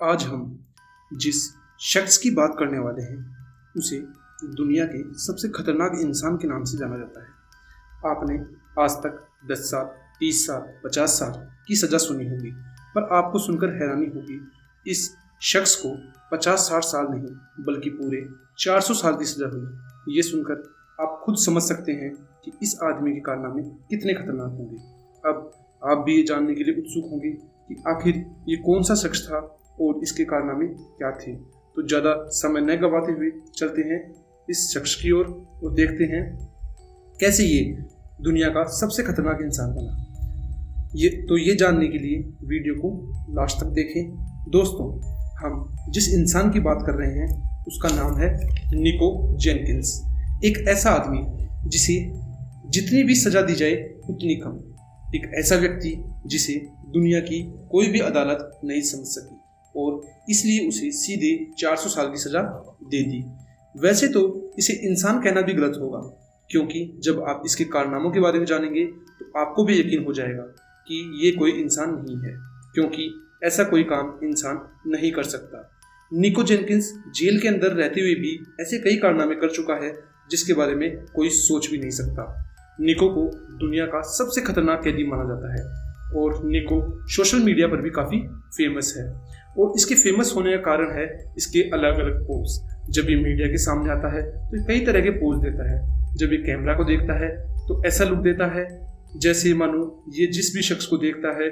आज हम जिस शख्स की बात करने वाले हैं उसे दुनिया के सबसे खतरनाक इंसान के नाम से जाना जाता है। आपने आज तक 10 साल, 30 साल, 50 साल की सज़ा सुनी होगी, पर आपको सुनकर हैरानी होगी इस शख्स को 50-60 साल नहीं बल्कि पूरे 400 साल की सज़ा हुई। ये सुनकर आप खुद समझ सकते हैं कि इस आदमी के कारनामे कितने खतरनाक होंगे। अब आप भी ये जानने के लिए उत्सुक होंगे कि आखिर ये कौन सा शख्स था और इसके कारनामे क्या थे। तो ज़्यादा समय न गवाते हुए चलते हैं इस शख्स की ओर और देखते हैं कैसे ये दुनिया का सबसे खतरनाक इंसान बना। ये जानने के लिए वीडियो को लास्ट तक देखें। दोस्तों, हम जिस इंसान की बात कर रहे हैं उसका नाम है निको जेनकिंस। एक ऐसा आदमी जिसे जितनी भी सज़ा दी जाए उतनी कम। एक ऐसा व्यक्ति जिसे दुनिया की कोई भी अदालत नहीं समझ सकी और इसलिए उसे सीधे 400 साल की सज़ा दे दी। वैसे तो इसे इंसान कहना भी गलत होगा, क्योंकि जब आप इसके कारनामों के बारे में जानेंगे तो आपको भी यकीन हो जाएगा कि ये कोई इंसान नहीं है, क्योंकि ऐसा कोई काम इंसान नहीं कर सकता। निको जेनकिंस जेल के अंदर रहते हुए भी ऐसे कई कारनामे कर चुका है जिसके बारे में कोई सोच भी नहीं सकता। निको को दुनिया का सबसे खतरनाक कैदी माना जाता है और निको सोशल मीडिया पर भी काफ़ी फेमस है और इसके फेमस होने का कारण है इसके अलग अलग पोज। जब ये मीडिया के सामने आता है तो कई तरह के पोज देता है। जब ये कैमरा को देखता है तो ऐसा लुक देता है जैसे मानो ये जिस भी शख्स को देखता है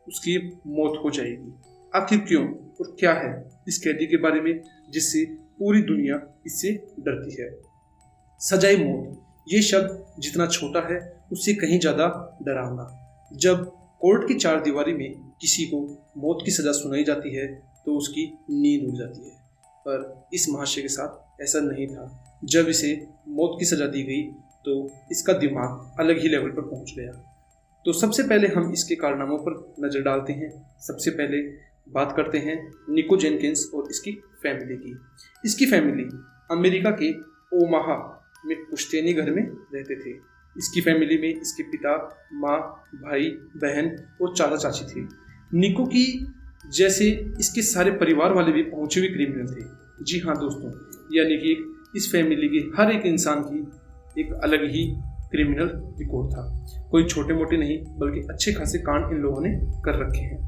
उसकी मौत हो जाएगी। आखिर क्यों और क्या है इस कैदी के बारे में जिससे पूरी दुनिया इससे डरती है। सजाए मौत, ये शब्द जितना छोटा है उससे कहीं ज़्यादा डरावना। जब कोर्ट की चार दीवारी में किसी को मौत की सज़ा सुनाई जाती है तो उसकी नींद उड़ जाती है, पर इस महाशय के साथ ऐसा नहीं था। जब इसे मौत की सज़ा दी गई तो इसका दिमाग अलग ही लेवल पर पहुंच गया। तो सबसे पहले हम इसके कारनामों पर नज़र डालते हैं। सबसे पहले बात करते हैं निको जेनकिंस और इसकी फैमिली की। इसकी फैमिली अमेरिका के ओमाहा में पुश्तैनी घर में रहते थे। इसकी फैमिली में इसके पिता, माँ, भाई, बहन और चाचा चाची थे। निको की जैसे इसके सारे परिवार वाले भी पहुंचे हुए क्रिमिनल थे। जी हाँ दोस्तों, यानी कि इस फैमिली के हर एक इंसान की एक अलग ही क्रिमिनल रिकॉर्ड था। कोई छोटे मोटे नहीं बल्कि अच्छे खासे कांड इन लोगों ने कर रखे हैं।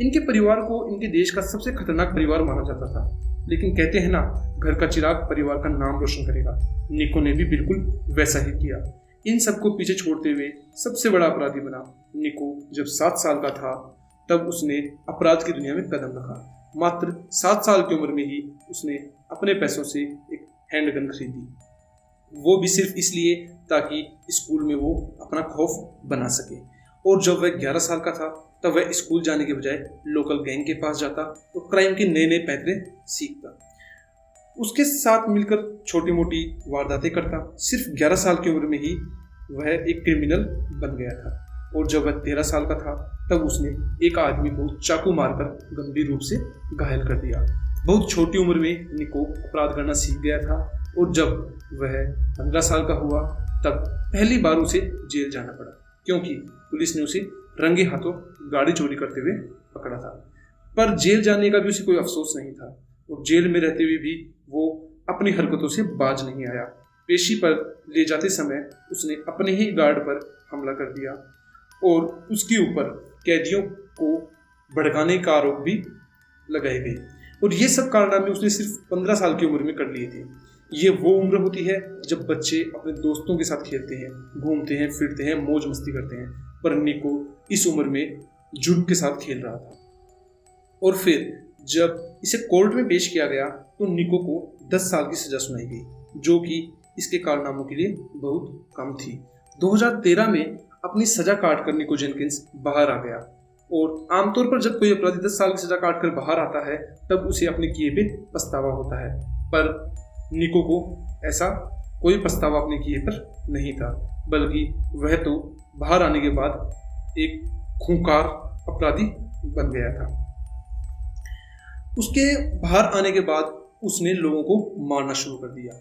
इनके परिवार को इनके देश का सबसे खतरनाक परिवार माना जाता था, लेकिन कहते हैं ना, घर का चिराग परिवार का नाम रोशन करेगा। निको ने भी बिल्कुल वैसा ही किया। इन सबको पीछे छोड़ते हुए सबसे बड़ा अपराधी बना। निको जब 7 साल का था तब उसने अपराध की दुनिया में कदम रखा। मात्र 7 साल की उम्र में ही उसने अपने पैसों से एक हैंडगन खरीदी, वो भी सिर्फ इसलिए ताकि स्कूल में वो अपना खौफ बना सके। और जब वह 11 साल का था तब वह स्कूल जाने के बजाय लोकल गैंग के पास जाता और क्राइम के नए नए पैतरे सीखता, उसके साथ मिलकर छोटी मोटी वारदातें करता। सिर्फ 11 साल की उम्र में ही वह एक क्रिमिनल बन गया था और जब वह 13 साल का था तब उसने एक आदमी को चाकू मारकर गंभीर रूप से घायल कर दिया। बहुत छोटी उम्र में निको अपराध करना सीख गया था और जब वह 15 साल का हुआ तब पहली बार उसे जेल जाना पड़ा, क्योंकि पुलिस ने उसे रंगे हाथों गाड़ी चोरी करते हुए पकड़ा था। पर जेल जाने का भी उसे कोई अफसोस नहीं था और जेल में रहते हुए भी वो अपनी हरकतों से बाज नहीं आया। पेशी पर ले जाते समय उसने अपने ही गार्ड पर हमला कर दिया और उसके ऊपर कैदियों को भड़काने का आरोप भी लगाए गए। और ये सब कारनामे उसने सिर्फ 15 साल की उम्र में कर लिए थे। ये वो उम्र होती है जब बच्चे अपने दोस्तों के साथ खेलते हैं, घूमते हैं, फिरते हैं, मौज मस्ती करते हैं, पर निको इस उम्र में जुर्म के साथ खेल रहा था। और फिर जब इसे कोर्ट में पेश किया गया तो निको को 10 साल की सज़ा सुनाई गई, जो कि इसके कारनामों के लिए बहुत कम थी। 2013 में अपनी सज़ा काट कर निको जेनकिंस बाहर आ गया और आमतौर पर जब कोई अपराधी 10 साल की सज़ा काट कर बाहर आता है तब उसे अपने किए पे पछतावा होता है, पर निको को ऐसा कोई पछतावा अपने किए पर नहीं था, बल्कि वह तो बाहर आने के बाद एक खूंखार अपराधी बन गया था। उसके बाहर आने के बाद उसने लोगों को मारना शुरू कर दिया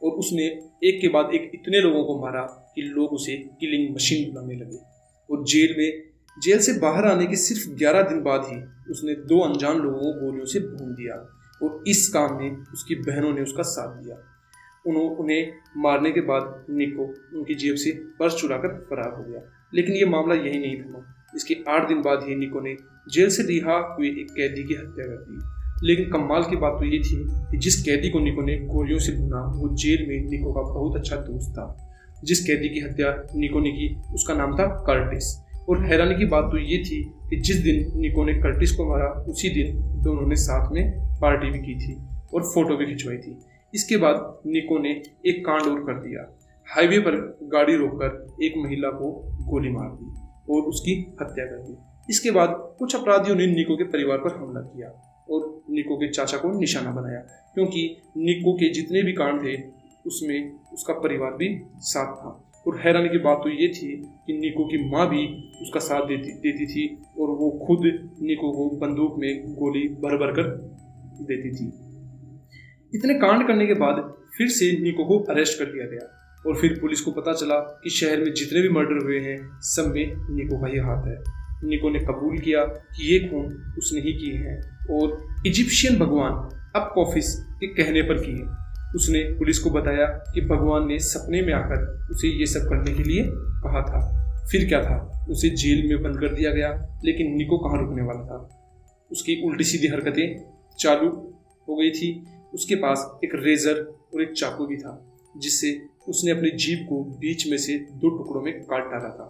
और उसने एक के बाद एक इतने लोगों को मारा कि लोग उसे किलिंग मशीन बुलाने लगे। और जेल में जेल से बाहर आने के सिर्फ 11 दिन बाद ही उसने 2 अनजान लोगों को गोलियों से भून दिया और इस काम में उसकी बहनों ने उसका साथ दिया। उन्हें मारने के बाद निको उनकी जेब से पर्स चुराकर फरार हो गया। लेकिन ये मामला यही नहीं थमा। इसके 8 दिन बाद ही निको ने जेल से रिहा हुए एक कैदी की हत्या कर दी। लेकिन कमाल की बात तो ये थी कि जिस कैदी को निको ने गोलियों से भुना वो जेल में निको का बहुत अच्छा दोस्त था। जिस कैदी की हत्या निको ने की उसका नाम था कर्टिस। और हैरानी की बात तो ये थी कि जिस दिन निको ने कर्टिस को मारा उसी दिन दोनों ने साथ में पार्टी भी की थी और फोटो भी खिंचवाई थी। इसके बाद निको ने एक कांड और कर दिया। हाईवे पर गाड़ी रोककर एक महिला को गोली मार दी और उसकी हत्या कर दी। इसके बाद कुछ अपराधियों ने निको के परिवार पर हमला किया और निको के चाचा को निशाना बनाया, क्योंकि निको के जितने भी कांड थे उसमें उसका परिवार भी साथ था। और हैरानी की बात तो ये थी कि निको की माँ भी उसका साथ देती थी और वो खुद निको को बंदूक में गोली भर भर कर देती थी। इतने कांड करने के बाद फिर से निको को अरेस्ट कर लिया गया और फिर पुलिस को पता चला कि शहर में जितने भी मर्डर हुए हैं सब में निको का ही हाथ है। निको ने कबूल किया कि ये खून उसने ही किए हैं और इजिप्शियन भगवान अपकोफिस के कहने पर किए। उसने पुलिस को बताया कि भगवान ने सपने में आकर उसे ये सब करने के लिए कहा था। फिर क्या था, उसे जेल में बंद कर दिया गया। लेकिन निको कहाँ रुकने वाला था। उसकी उल्टी सीधी हरकतें चालू हो गई थी। उसके पास एक रेजर और एक चाकू भी था जिससे उसने अपनी जीभ को बीच में से 2 टुकड़ों में काट डाला था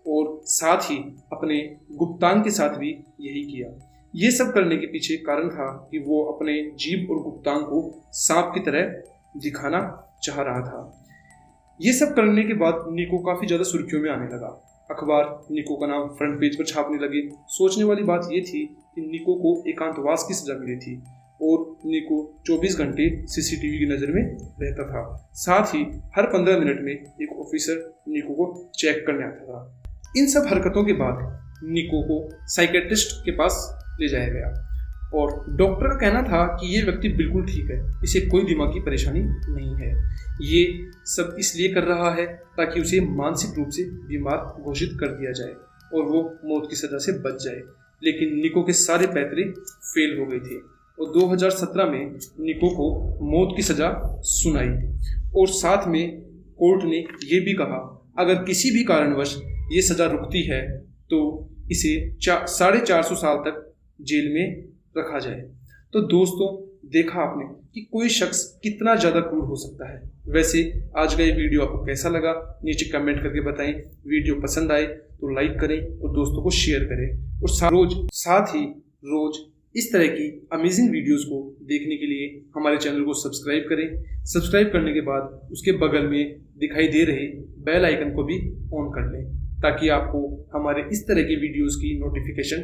और साथ ही अपने गुप्तांग के साथ भी यही किया। ये सब करने के पीछे कारण था कि वो अपने जीभ और गुप्तांग को सांप की तरह दिखाना चाह रहा था। ये सब करने के बाद निको काफी ज्यादा सुर्खियों में आने लगा। अखबार निको का नाम फ्रंट पेज पर छापने लगे। सोचने वाली बात यह थी कि निको को एकांतवास की सजा मिली थी और निको 24 घंटे सीसीटीवी की नजर में रहता था। साथ ही हर 15 मिनट में एक ऑफिसर निको को चेक करने आता था। इन सब हरकतों के बाद निको को साइकेट्रिस्ट के पास ले जाया गया और डॉक्टर का कहना था कि ये व्यक्ति बिल्कुल ठीक है, इसे कोई दिमागी परेशानी नहीं है। ये सब इसलिए कर रहा है ताकि उसे मानसिक रूप से बीमार घोषित कर दिया जाए और वो मौत की सजा से बच जाए। लेकिन निको के सारे पैतरे फेल हो गए थे और 2017 में निको को मौत की सजा सुनाई और साथ में कोर्ट ने यह भी कहा अगर किसी भी कारणवश ये सजा रुकती है तो इसे 450 साल तक जेल में रखा जाए। तो दोस्तों, देखा आपने कि कोई शख्स कितना ज़्यादा क्रूर हो सकता है। वैसे आज का ये वीडियो आपको कैसा लगा नीचे कमेंट करके बताएं। वीडियो पसंद आए तो लाइक करें और दोस्तों को शेयर करें और साथ ही रोज इस तरह की अमेजिंग वीडियोस को देखने के लिए हमारे चैनल को सब्सक्राइब करें। सब्सक्राइब करने के बाद उसके बगल में दिखाई दे रहे बेल आइकन को भी ऑन कर लें ताकि आपको हमारे इस तरह की वीडियोस की नोटिफिकेशन